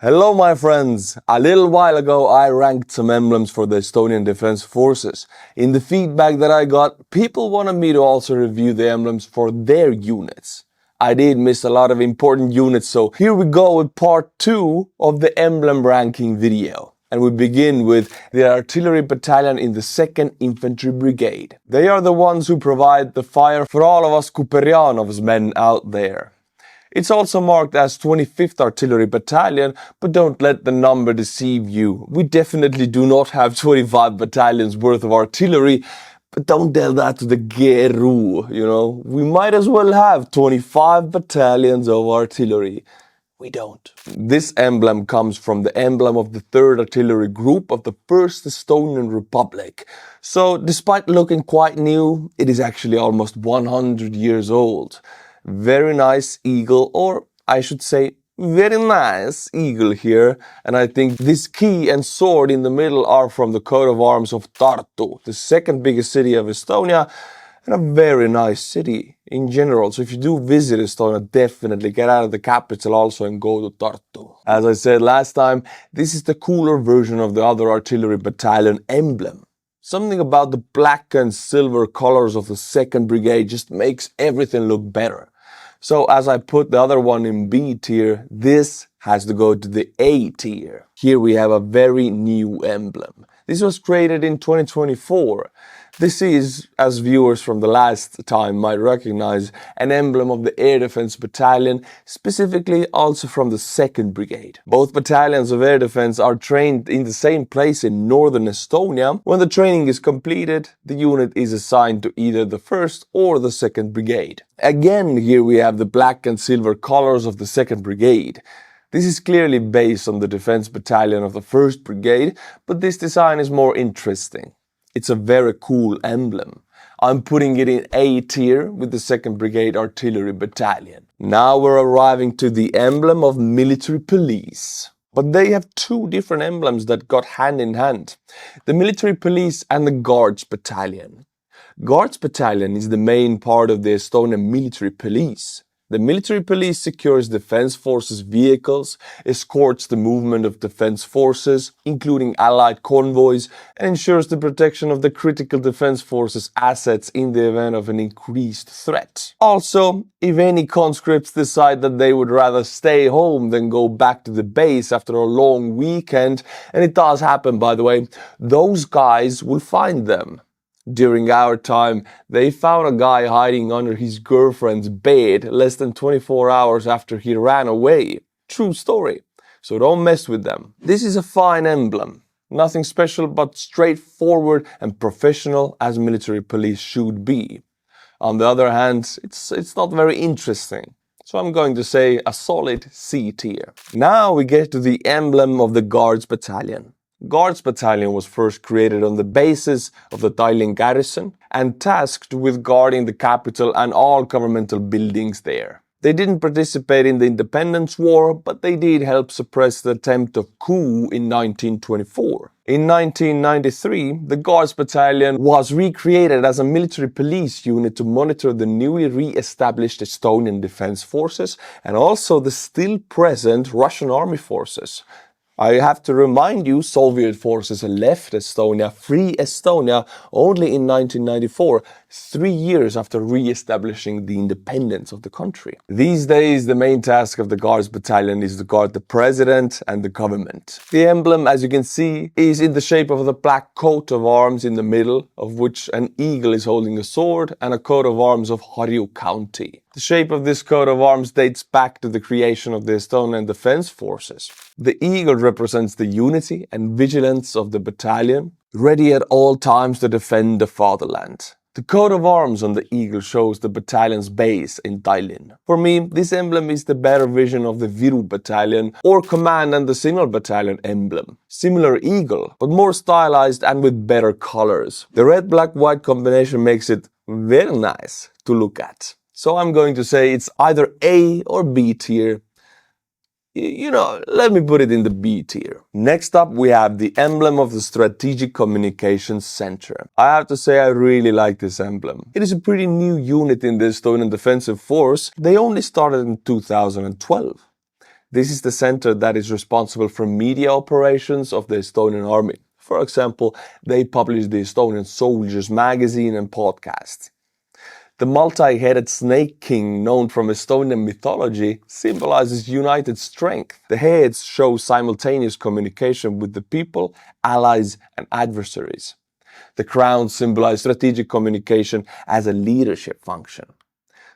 Hello my friends! A little while ago I ranked some emblems for the Estonian Defense Forces. In the feedback that I got, people wanted me to also review the emblems for their units. I did miss a lot of important units, so here we go with part 2 of the emblem ranking video. And we begin with the Artillery Battalion in the 2nd Infantry Brigade. They are the ones who provide the fire for all of us Kuperianov's men out there. It's also marked as 25th Artillery Battalion, but don't let the number deceive you. We definitely do not have 25 battalions worth of artillery, but don't tell that to the GRU, you know. We might as well have 25 battalions of artillery. We don't. This emblem comes from the emblem of the 3rd Artillery Group of the First Estonian Republic. So, despite looking quite new, it is actually almost 100 years old. Very nice eagle, or I should say very nice eagle here, and I think this key and sword in the middle are from the coat of arms of Tartu, the 2nd biggest city of Estonia, and a very nice city in general. So if you do visit Estonia, definitely get out of the capital also and go to Tartu. As I said last time, this is the cooler version of the other artillery battalion emblem. Something about the black and silver colors of the 2nd Brigade just makes everything look better. So as I put the other one in B tier, this has to go to the A tier. Here we have a very new emblem. This was created in 2024. This is, as viewers from the last time might recognize, an emblem of the Air Defense Battalion, specifically also from the 2nd Brigade. Both battalions of air defense are trained in the same place in northern Estonia. When the training is completed, the unit is assigned to either the 1st or the 2nd Brigade. Again, here we have the black and silver colors of the 2nd Brigade. This is clearly based on the Defense Battalion of the 1st Brigade, but this design is more interesting. It's a very cool emblem. I'm putting it in A tier with the 2nd Brigade Artillery Battalion. Now we're arriving to the emblem of military police. But they have two different emblems that got hand in hand. The military police and the Guards Battalion. Guards Battalion is the main part of the Estonian military police. The military police secures defense forces vehicles, escorts the movement of defense forces, including allied convoys, and ensures the protection of the critical defense forces assets in the event of an increased threat. Also, if any conscripts decide that they would rather stay home than go back to the base after a long weekend, and it does happen by the way, those guys will find them. During our time, they found a guy hiding under his girlfriend's bed less than 24 hours after he ran away. True story. So don't mess with them. This is a fine emblem. Nothing special but straightforward and professional as military police should be. On the other hand, it's not very interesting. So I'm going to say a solid C tier. Now we get to the emblem of the Guards Battalion. Guards Battalion was first created on the basis of the Tallinn garrison and tasked with guarding the capital and all governmental buildings there. They didn't participate in the Independence War, but they did help suppress the attempt of coup in 1924. In 1993, the Guards Battalion was recreated as a military police unit to monitor the newly re-established Estonian Defense Forces and also the still present Russian Army forces. I have to remind you, Soviet forces left Estonia, free Estonia, only in 1994, 3 years after re-establishing the independence of the country. These days, the main task of the Guards Battalion is to guard the president and the government. The emblem, as you can see, is in the shape of the black coat of arms in the middle, of which an eagle is holding a sword, and a coat of arms of Harju County. The shape of this coat of arms dates back to the creation of the Estonian Defense Forces. The eagle represents the unity and vigilance of the battalion, ready at all times to defend the fatherland. The coat of arms on the eagle shows the battalion's base in Tallinn. For me, this emblem is the better vision of the Viru Battalion or Command and the Signal Battalion emblem. Similar eagle, but more stylized and with better colors. The red-black-white combination makes it very nice to look at. So I'm going to say it's either A or B tier. You know, let me put it in the B tier. Next up, we have the emblem of the Strategic Communications Center. I have to say I really like this emblem. It is a pretty new unit in the Estonian Defensive Force. They only started in 2012. This is the center that is responsible for media operations of the Estonian army. For example, they publish the Estonian Soldiers magazine and podcast. The multi-headed snake king, known from Estonian mythology, symbolizes united strength. The heads show simultaneous communication with the people, allies, and adversaries. The crowns symbolize strategic communication as a leadership function.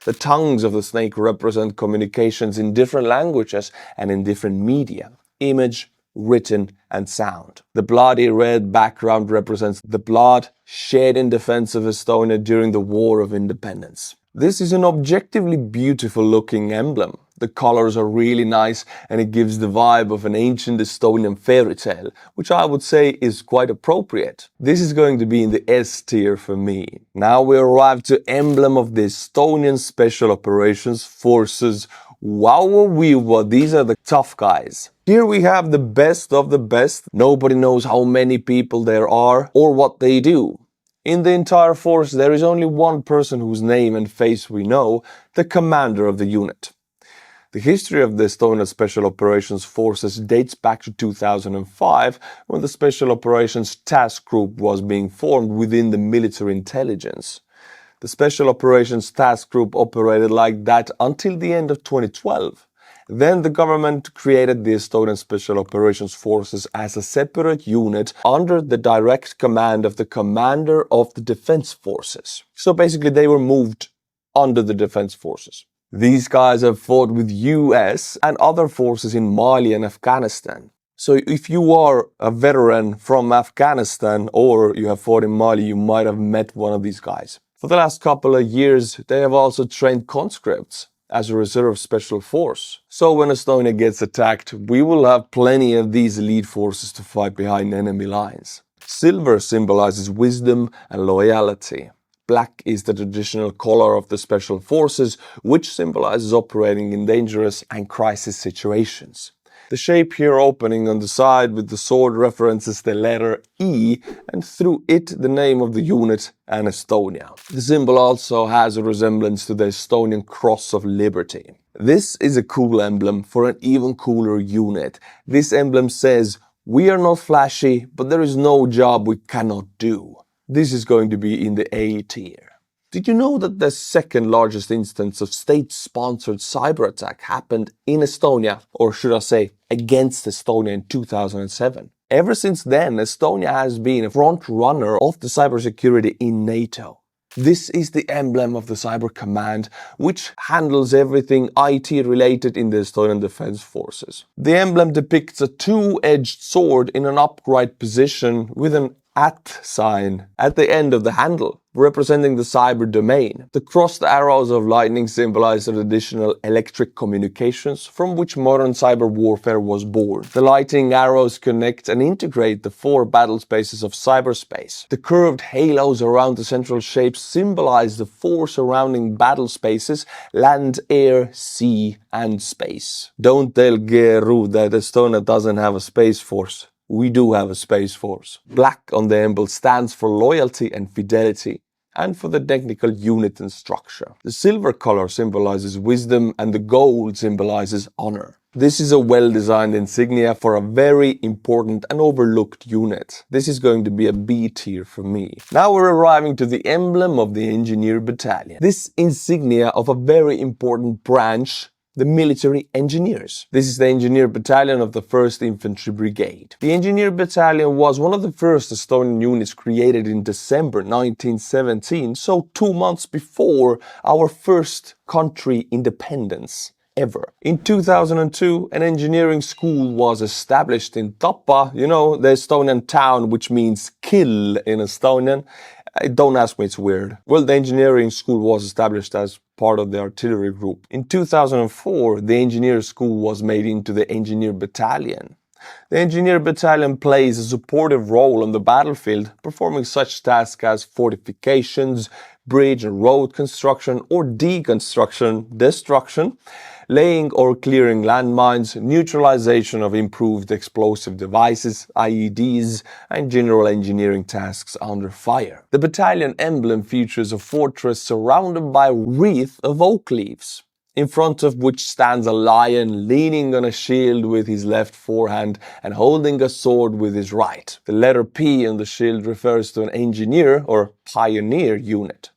The tongues of the snake represent communications in different languages and in different media: image, written, and sound. The bloody red background represents the blood shed in defense of Estonia during the War of Independence. This is an objectively beautiful looking emblem. The colors are really nice and it gives the vibe of an ancient Estonian fairy tale, which I would say is quite appropriate. This is going to be in the S tier for me. Now we arrive to emblem of the Estonian Special Operations Forces. Wow, these are the tough guys. Here we have the best of the best. Nobody knows how many people there are or what they do. In the entire force, there is only one person whose name and face we know, the commander of the unit. The history of the Estonian Special Operations Forces dates back to 2005, when the Special Operations Task Group was being formed within the military intelligence. The Special Operations Task Group operated like that until the end of 2012. Then the government created the Estonian Special Operations Forces as a separate unit under the direct command of the Commander of the Defense Forces. So basically they were moved under the Defense Forces. These guys have fought with US and other forces in Mali and Afghanistan. So if you are a veteran from Afghanistan or you have fought in Mali, you might have met one of these guys. For the last couple of years, they have also trained conscripts as a reserve special force. So when Estonia gets attacked, we will have plenty of these elite forces to fight behind enemy lines. Silver symbolizes wisdom and loyalty. Black is the traditional color of the special forces, which symbolizes operating in dangerous and crisis situations. The shape here opening on the side with the sword references the letter E, and through it the name of the unit and Estonia. The symbol also has a resemblance to the Estonian Cross of Liberty. This is a cool emblem for an even cooler unit. This emblem says, "We are not flashy, but there is no job we cannot do." This is going to be in the A tier. Did you know that the second largest instance of state-sponsored cyber attack happened in Estonia, or should I say, against Estonia in 2007? Ever since then, Estonia has been a front runner of the cybersecurity in NATO. This is the emblem of the Cyber Command, which handles everything IT related in the Estonian Defense Forces. The emblem depicts a two-edged sword in an upright position with an @ sign at the end of the handle, representing the cyber domain. The crossed arrows of lightning symbolize the traditional electric communications from which modern cyber warfare was born. The lightning arrows connect and integrate the 4 battle spaces of cyberspace. The curved halos around the central shapes symbolize the 4 surrounding battle spaces: land, air, sea, and space. Don't tell GRU that Estonia doesn't have a space force. We do have a space force. Black on the emblem stands for loyalty and fidelity, and for the technical unit and structure. The silver color symbolizes wisdom and the gold symbolizes honor. This is a well-designed insignia for a very important and overlooked unit. This is going to be a B tier for me. Now we're arriving to the emblem of the Engineer Battalion. This insignia of a very important branch, the military engineers. This is the Engineer Battalion of the 1st Infantry Brigade. The Engineer Battalion was one of the first Estonian units created in December 1917, so 2 months before our first country independence ever. In 2002, an engineering school was established in Tapa, you know, the Estonian town which means kill in Estonian. Don't ask me, it's weird. Well, the engineering school was established as part of the artillery group. In 2004, the engineer school was made into the Engineer Battalion. The Engineer Battalion plays a supportive role on the battlefield, performing such tasks as fortifications, bridge and road construction or deconstruction, destruction, laying or clearing landmines, neutralization of improved explosive devices, IEDs, and general engineering tasks under fire. The battalion emblem features a fortress surrounded by a wreath of oak leaves. in front of which stands a lion leaning on a shield with his left forehand and holding a sword with his right. The letter P on the shield refers to an engineer or pioneer unit.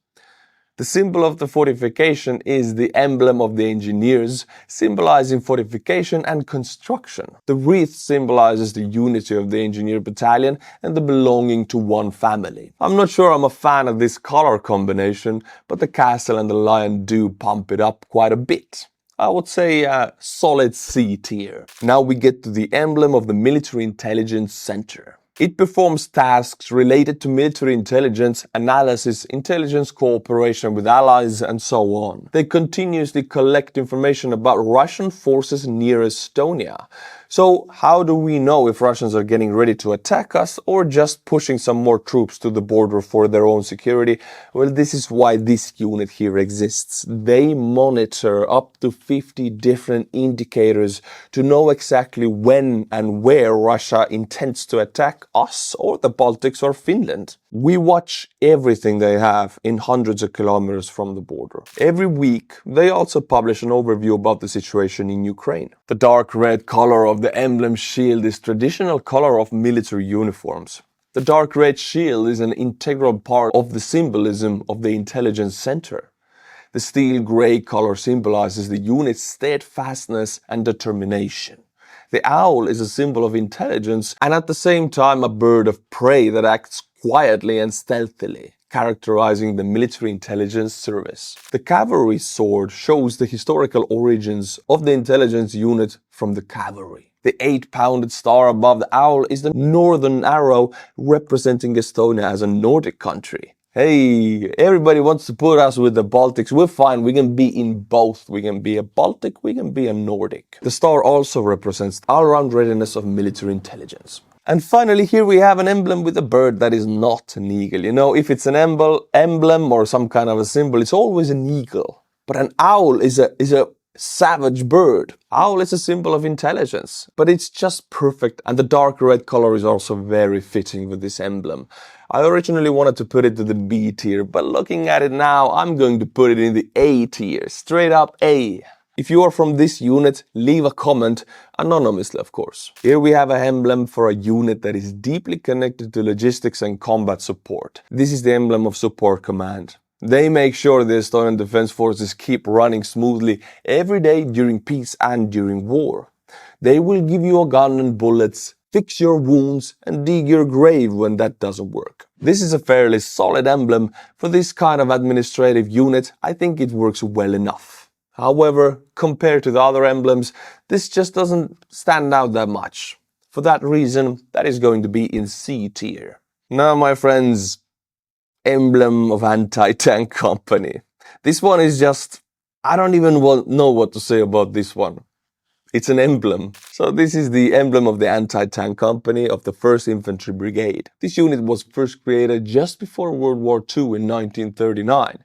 The symbol of the fortification is the emblem of the engineers, symbolizing fortification and construction. The wreath symbolizes the unity of the engineer battalion and the belonging to one family. I'm not sure I'm a fan of this color combination, but the castle and the lion do pump it up quite a bit. I would say a solid C tier. Now we get to the emblem of the Military Intelligence Center. It performs tasks related to military intelligence, analysis, intelligence cooperation with allies, and so on. They continuously collect information about Russian forces near Estonia. So how do we know if Russians are getting ready to attack us or just pushing some more troops to the border for their own security? Well, this is why this unit here exists. They monitor up to 50 different indicators to know exactly when and where Russia intends to attack us or the Baltics or Finland. We watch everything they have in hundreds of kilometers from the border. Every week, they also publish an overview about the situation in Ukraine. The dark red color of the emblem shield is traditional color of military uniforms. The dark red shield is an integral part of the symbolism of the intelligence center. The steel gray color symbolizes the unit's steadfastness and determination. The owl is a symbol of intelligence and at the same time a bird of prey that acts quietly and stealthily, characterizing the military intelligence service. The cavalry sword shows the historical origins of the intelligence unit from the cavalry. The 8-pounded star above the owl is the northern arrow representing Estonia as a Nordic country. Hey, everybody wants to put us with the Baltics. We're fine. We can be in both. We can be a Baltic. We can be a Nordic. The star also represents all-round readiness of military intelligence. And finally, here we have an emblem with a bird that is not an eagle. You know, if it's an emblem or some kind of a symbol, it's always an eagle. But an owl is a savage bird. Owl is a symbol of intelligence, but it's just perfect. And the dark red color is also very fitting with this emblem. I originally wanted to put it to the B tier, but looking at it now, I'm going to put it in the A tier. Straight up A. If you are from this unit, leave a comment, anonymously of course. Here we have an emblem for a unit that is deeply connected to logistics and combat support. This is the emblem of Support Command. They make sure the Estonian Defense Forces keep running smoothly every day during peace and during war. They will give you a gun and bullets, fix your wounds and dig your grave when that doesn't work. This is a fairly solid emblem for this kind of administrative unit. I think it works well enough. However, compared to the other emblems, this just doesn't stand out that much. For that reason, that is going to be in C tier. Now, my friends, emblem of AntiTank Company. This one is just, I don't even know what to say about this one. It's an emblem. So this is the emblem of the Anti-Tank Company of the 1st Infantry Brigade. This unit was first created just before World War II in 1939.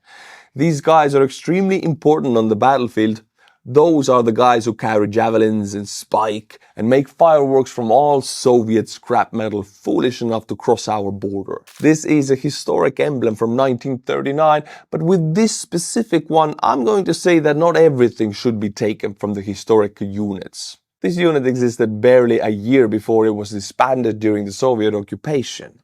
These guys are extremely important on the battlefield. Those are the guys who carry javelins and spike and make fireworks from all Soviet scrap metal foolish enough to cross our border. This is a historic emblem from 1939, but with this specific one, I'm going to say that not everything should be taken from the historical units. This unit existed barely a year before it was disbanded during the Soviet occupation.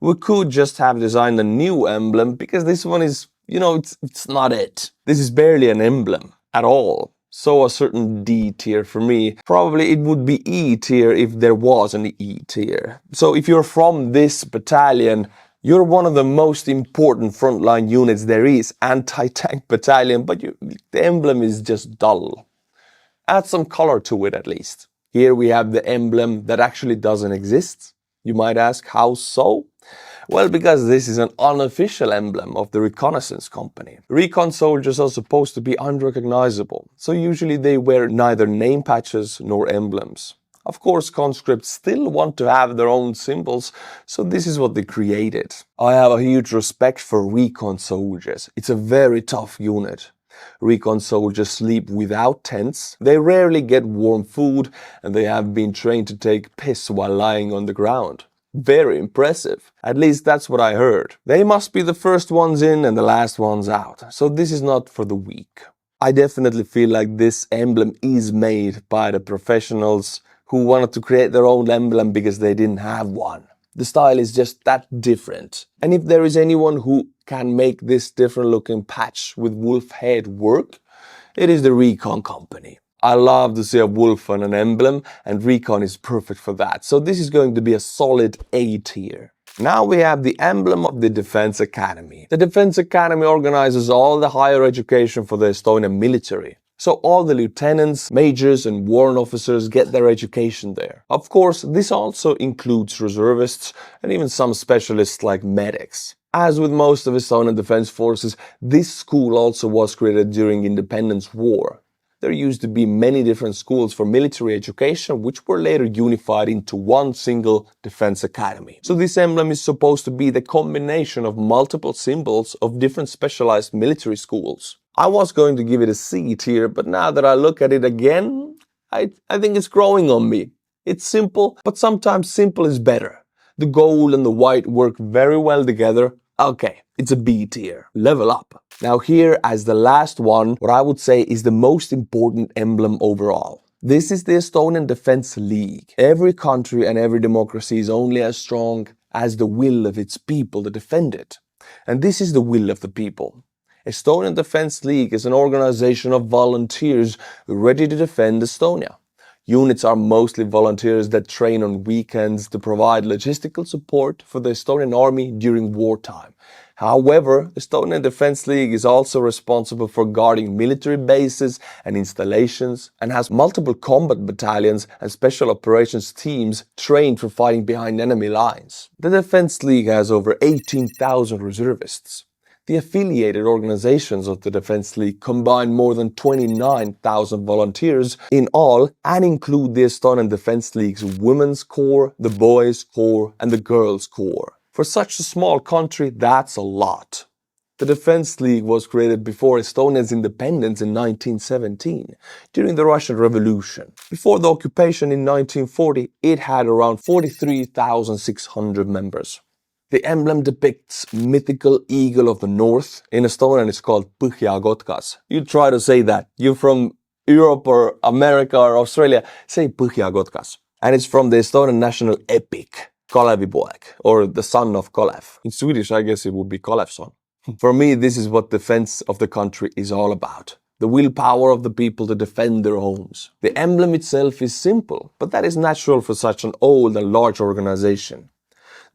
We could just have designed a new emblem because this one is, it's not it. This is barely an emblem at all. So a certain D tier for me. Probably it would be E tier if there was an E tier. So if you're from this battalion, you're one of the most important frontline units there is, Anti-Tank Battalion, but the emblem is just dull. Add some color to it at least. Here we have the emblem that actually doesn't exist. You might ask, how so? Well, because this is an unofficial emblem of the Reconnaissance Company. Recon soldiers are supposed to be unrecognizable, so usually they wear neither name patches nor emblems. Of course, conscripts still want to have their own symbols, so this is what they created. I have a huge respect for Recon soldiers. It's a very tough unit. Recon soldiers sleep without tents, they rarely get warm food, and they have been trained to take piss while lying on the ground. Very impressive. At least that's what I heard. They must be the first ones in and the last ones out, so this is not for the weak. I definitely feel like this emblem is made by the professionals who wanted to create their own emblem because they didn't have one. The style is just that different. And if there is anyone who can make this different looking patch with wolf head work, it is the Recon Company. I love to see a wolf on an emblem, and Recon is perfect for that. So this is going to be a solid A tier. Now we have the emblem of the Defense Academy. The Defense Academy organizes all the higher education for the Estonian military. So all the lieutenants, majors and warrant officers get their education there. Of course, this also includes reservists and even some specialists like medics. As with most of Estonian defense forces, this school also was created during Independence War. There used to be many different schools for military education, which were later unified into one single defense academy. So this emblem is supposed to be the combination of multiple symbols of different specialized military schools. I was going to give it a C tier, but now that I look at it again, I think it's growing on me. It's simple, but sometimes simple is better. The gold and the white work very well together. Okay, it's a B tier. Level up. Now here, as the last one, what I would say is the most important emblem overall. This is the Estonian Defense League. Every country and every democracy is only as strong as the will of its people to defend it. And this is the will of the people. Estonian Defense League is an organization of volunteers ready to defend Estonia. Units are mostly volunteers that train on weekends to provide logistical support for the Estonian army during wartime. However, Estonian Defense League is also responsible for guarding military bases and installations and has multiple combat battalions and special operations teams trained for fighting behind enemy lines. The Defense League has over 18,000 reservists. The affiliated organizations of the Defense League combine more than 29,000 volunteers in all and include the Estonian Defense League's Women's Corps, the Boys Corps and the Girls Corps. For such a small country, that's a lot. The Defense League was created before Estonia's independence in 1917, during the Russian Revolution. Before the occupation in 1940, it had around 43,600 members. The emblem depicts mythical eagle of the north. In Estonian, it's called Põhjakotkas. You try to say that. You're from Europe or America or Australia, say Põhjakotkas. And it's from the Estonian national epic, Kalevipoeg, or the son of Kalev. In Swedish, I guess it would be Kalevson. For me, this is what defense of the country is all about. The willpower of the people to defend their homes. The emblem itself is simple, but that is natural for such an old and large organization.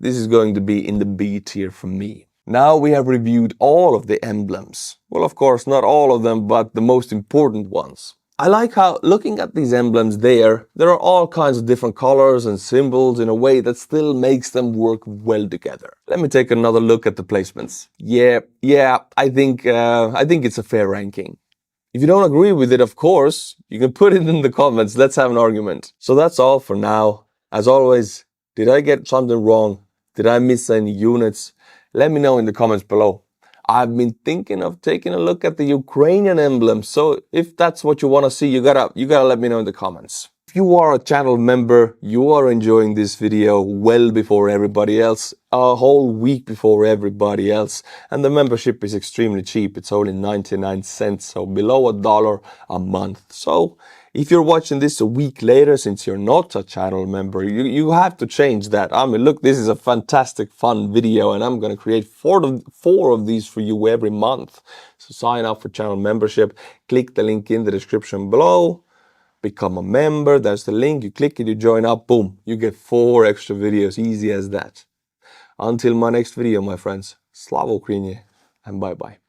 This is going to be in the B tier for me. Now we have reviewed all of the emblems. Well, of course, not all of them, but the most important ones. I like how, looking at these emblems there are all kinds of different colors and symbols in a way that still makes them work well together. Let me take another look at the placements. Yeah, I think it's a fair ranking. If you don't agree with it, of course, you can put it in the comments. Let's have an argument. So that's all for now. As always, did I get something wrong? Did I miss any units? Let me know in the comments below. I've been thinking of taking a look at the Ukrainian emblem, so if that's what you want to see, you gotta let me know in the comments. If you are a channel member, you are enjoying this video well before everybody else, a whole week before everybody else, and the membership is extremely cheap. It's only 99 cents, so below $1 a month. So if you're watching this a week later, since you're not a channel member, you have to change that. I mean, look, this is a fantastic, fun video, and I'm going to create four of these for you every month. So sign up for channel membership. Click the link in the description below. Become a member. There's the link. You click it, you join up. Boom. You get 4 extra videos. Easy as that. Until my next video, my friends. Slava Ukraini, and bye-bye.